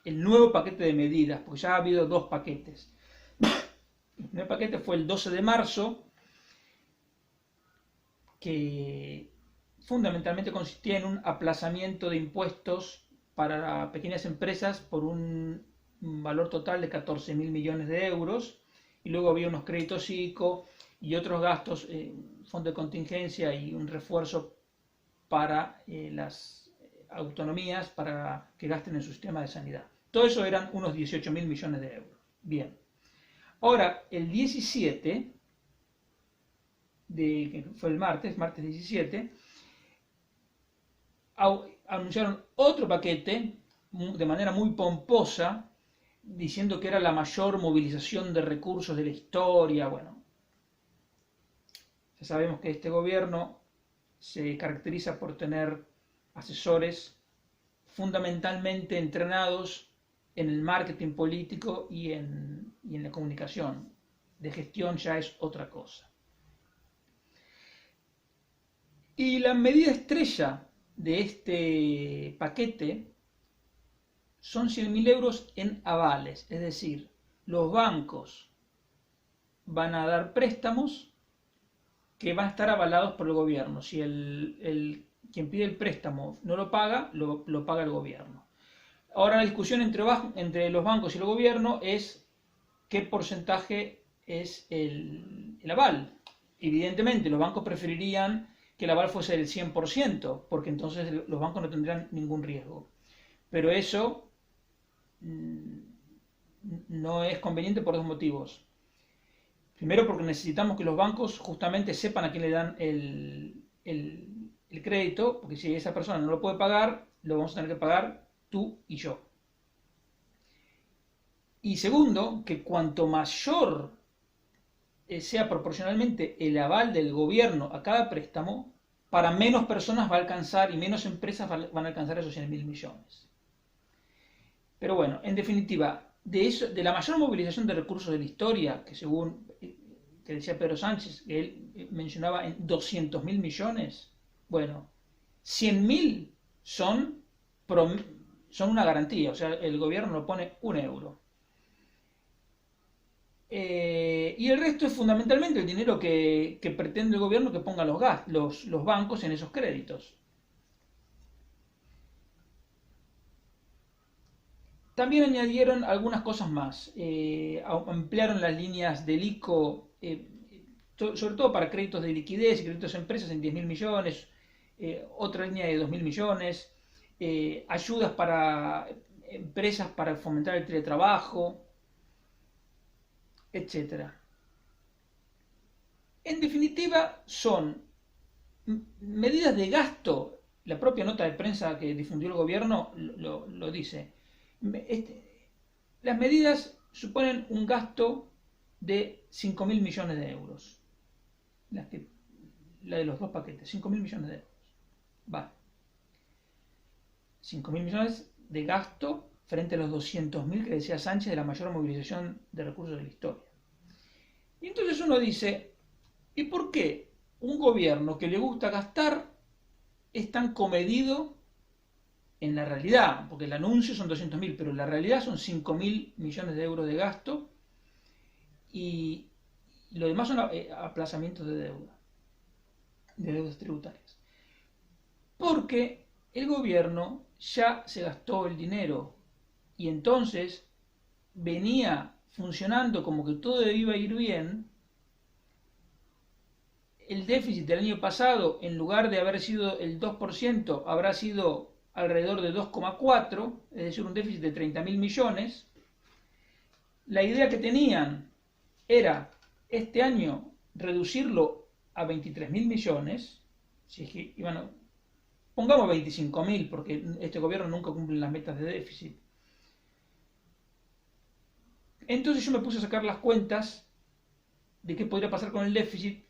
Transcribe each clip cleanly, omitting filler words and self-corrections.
el nuevo paquete de medidas, porque ya ha habido dos paquetes. El primer paquete fue el 12 de marzo, que fundamentalmente consistía en un aplazamiento de impuestos para pequeñas empresas por un valor total de 14.000 millones de euros, y luego había unos créditos ICO y otros gastos, fondo de contingencia y un refuerzo para las autonomías para que gasten en su sistema de sanidad. Todo eso eran unos 18.000 millones de euros. Bien. Ahora, el 17, que fue el martes 17, anunciaron otro paquete de manera muy pomposa, diciendo que era la mayor movilización de recursos de la historia. Bueno, ya sabemos que este gobierno se caracteriza por tener asesores fundamentalmente entrenados en el marketing político y en la comunicación. De gestión ya es otra cosa. Y la medida estrella de este paquete son 100.000 euros en avales, es decir, los bancos van a dar préstamos que van a estar avalados por el gobierno. Si quien pide el préstamo no lo paga, lo paga el gobierno. Ahora la discusión entre los bancos y el gobierno es qué porcentaje es el aval. Evidentemente los bancos preferirían que el aval fuese del 100%, porque entonces los bancos no tendrían ningún riesgo. Pero eso no es conveniente por dos motivos. Primero, porque necesitamos que los bancos justamente sepan a quién le dan el crédito, porque si esa persona no lo puede pagar, lo vamos a tener que pagar tú y yo. Y segundo, que cuanto mayor sea proporcionalmente el aval del gobierno a cada préstamo, para menos personas va a alcanzar y menos empresas van a alcanzar esos 100.000 millones. Pero bueno, en definitiva, de la mayor movilización de recursos de la historia, que según que decía Pedro Sánchez, que él mencionaba en 200.000 millones, bueno, 100.000 son una garantía, o sea, el gobierno no pone un euro. Y el resto es fundamentalmente el dinero que pretende el gobierno que pongan los bancos en esos créditos. También añadieron algunas cosas más. Ampliaron las líneas del ICO, sobre todo para créditos de liquidez y créditos a empresas en 10.000 millones, otra línea de 2.000 millones, ayudas para empresas para fomentar el teletrabajo, etc. En definitiva, son medidas de gasto. La propia nota de prensa que difundió el gobierno lo dice. Las medidas suponen un gasto de 5.000 millones de euros. La de los dos paquetes, 5.000 millones de euros. Vale. 5.000 millones de gasto frente a los 200.000 que decía Sánchez de la mayor movilización de recursos de la historia. Y entonces uno dice, ¿y por qué un gobierno que le gusta gastar es tan comedido en la realidad? Porque el anuncio son 200.000, pero en la realidad son 5.000 millones de euros de gasto y lo demás son aplazamientos de deudas tributarias. Porque el gobierno ya se gastó el dinero y entonces venía funcionando como que todo iba a ir bien. El déficit del año pasado, en lugar de haber sido el 2%, habrá sido alrededor de 2,4, es decir, un déficit de 30.000 millones. La idea que tenían era este año reducirlo a 23.000 millones, si es que pongamos 25.000, porque este gobierno nunca cumple las metas de déficit. Entonces yo me puse a sacar las cuentas de qué podría pasar con el déficit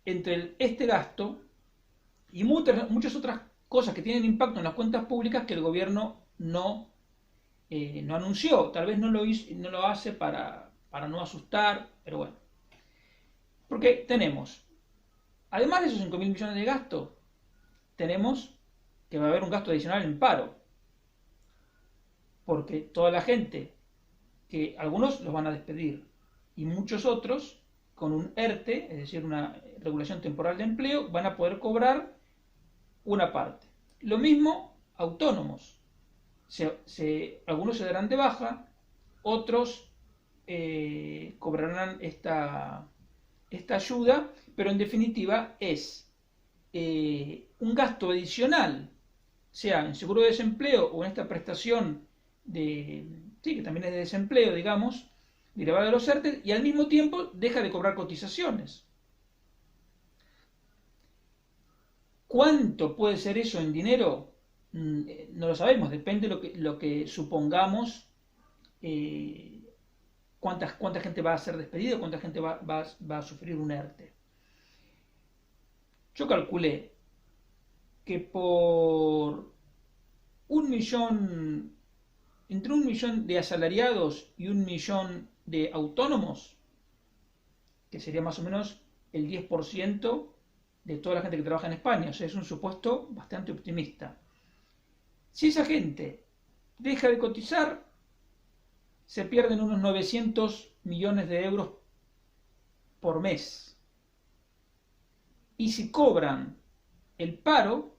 entre este gasto y muchas otras cosas que tienen impacto en las cuentas públicas que el gobierno no anunció. Tal vez no lo hace para no asustar, pero bueno. Porque tenemos, además de esos 5.000 millones de gasto, tenemos que va a haber un gasto adicional en paro. porque toda la gente, que algunos los van a despedir y muchos otros con un ERTE, es decir, una regulación temporal de empleo, van a poder cobrar una parte. Lo mismo autónomos. Algunos se darán de baja, otros cobrarán esta ayuda, pero en definitiva es un gasto adicional, sea en seguro de desempleo o en esta prestación que también es de desempleo, digamos, derivada de los ERTE, y al mismo tiempo deja de cobrar cotizaciones. ¿Cuánto puede ser eso en dinero? No lo sabemos, depende de lo que supongamos, cuánta gente va a ser despedida, cuánta gente va a sufrir un ERTE. Yo calculé que por entre 1 millón de asalariados y 1 millón de autónomos, que sería más o menos el 10% de toda la gente que trabaja en España, o sea, es un supuesto bastante optimista. Si esa gente deja de cotizar, se pierden unos 900 millones de euros por mes. Y si cobran el paro,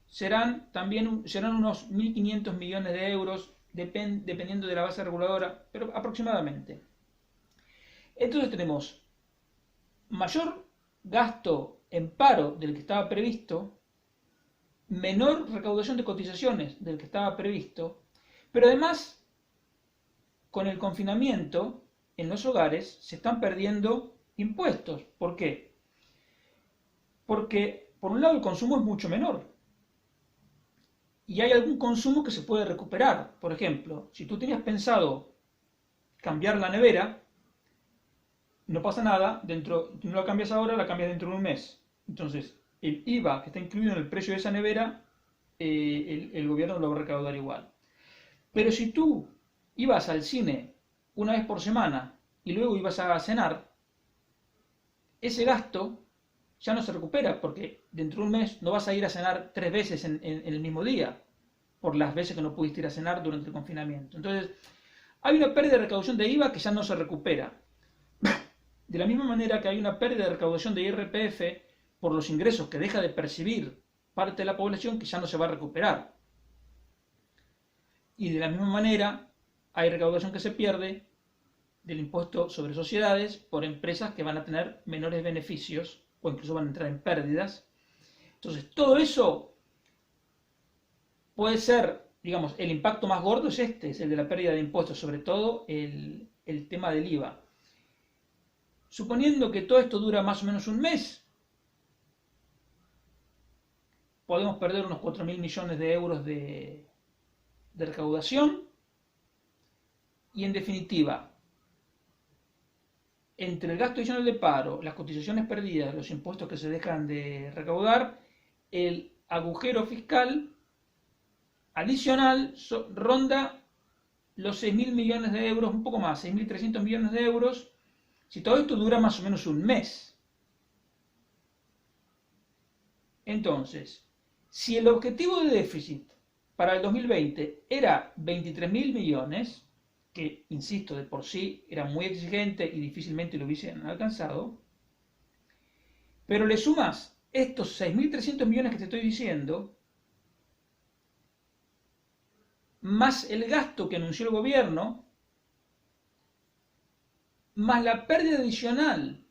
serán unos 1.500 millones de euros, dependiendo de la base reguladora, pero aproximadamente. Entonces tenemos mayor gasto en paro del que estaba previsto, menor recaudación de cotizaciones del que estaba previsto, pero además, con el confinamiento en los hogares se están perdiendo impuestos. ¿Por qué? Porque, por un lado, el consumo es mucho menor. Y hay algún consumo que se puede recuperar. Por ejemplo, si tú tenías pensado cambiar la nevera, no pasa nada, si no la cambias ahora, la cambias dentro de un mes. Entonces, el IVA que está incluido en el precio de esa nevera, el gobierno lo va a recaudar igual. Pero si tú ibas al cine una vez por semana y luego ibas a cenar, ese gasto ya no se recupera, porque dentro de un mes no vas a ir a cenar 3 veces en el mismo día, por las veces que no pudiste ir a cenar durante el confinamiento. Entonces, hay una pérdida de recaudación de IVA que ya no se recupera. De la misma manera que hay una pérdida de recaudación de IRPF por los ingresos que deja de percibir parte de la población que ya no se va a recuperar. Y de la misma manera hay recaudación que se pierde del impuesto sobre sociedades por empresas que van a tener menores beneficios o incluso van a entrar en pérdidas. Entonces, todo eso puede ser, digamos, el impacto más gordo es es el de la pérdida de impuestos, sobre todo el tema del IVA. Suponiendo que todo esto dura más o menos un mes, podemos perder unos 4.000 millones de euros de recaudación y, en definitiva, entre el gasto adicional de paro, las cotizaciones perdidas, los impuestos que se dejan de recaudar, el agujero fiscal adicional ronda los 6.000 millones de euros, un poco más, 6.300 millones de euros, si todo esto dura más o menos un mes. Entonces, si el objetivo de déficit para el 2020 era 23.000 millones, que, insisto, de por sí era muy exigente y difícilmente lo hubiesen alcanzado, pero le sumas estos 6.300 millones que te estoy diciendo, más el gasto que anunció el gobierno, más la pérdida adicional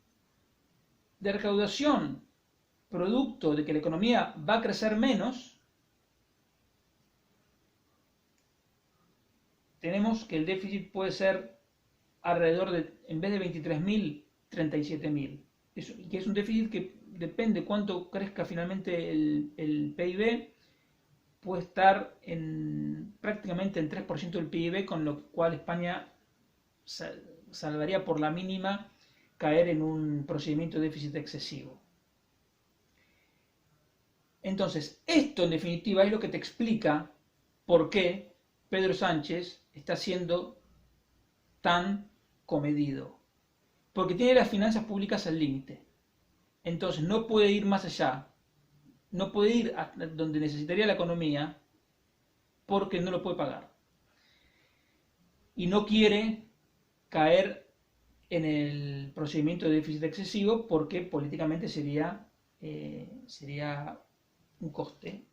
de recaudación producto de que la economía va a crecer menos, tenemos que el déficit puede ser alrededor de, en vez de 23.000, 37.000. Que es un déficit que depende cuánto crezca finalmente el PIB, puede estar prácticamente en 3% del PIB, con lo cual España salvaría por la mínima caer en un procedimiento de déficit excesivo. Entonces, esto en definitiva es lo que te explica por qué Pedro Sánchez está siendo tan comedido. Porque tiene las finanzas públicas al límite. Entonces no puede ir más allá. No puede ir a donde necesitaría la economía porque no lo puede pagar. y no quiere caer en el procedimiento de déficit excesivo porque políticamente sería un coste